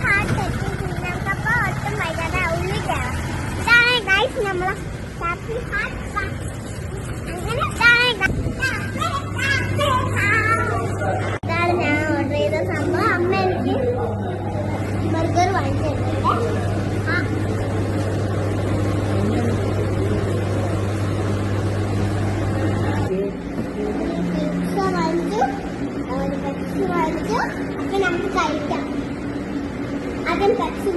Heart നമുക്കപ്പോ ഒട്ടും വൈകാതെ ഉള്ളിൽ കയറാം. ഇതാണ് ഗൈസ് നമ്മളെ ഹാപ്പി ഹാർട്ട്. അങ്ങനെ ഇതാണ് ഞാൻ ഓർഡർ ചെയ്ത സംഭവം. അമ്മ എനിക്ക് ബർഗർ വാങ്ങിച്ചിട്ടുണ്ട്. വാങ്ങിച്ചു, പെപ്സി വാങ്ങിച്ചു. അപ്പൊ നമുക്ക് കഴിക്കാം. ആദ്യം പെപ്സി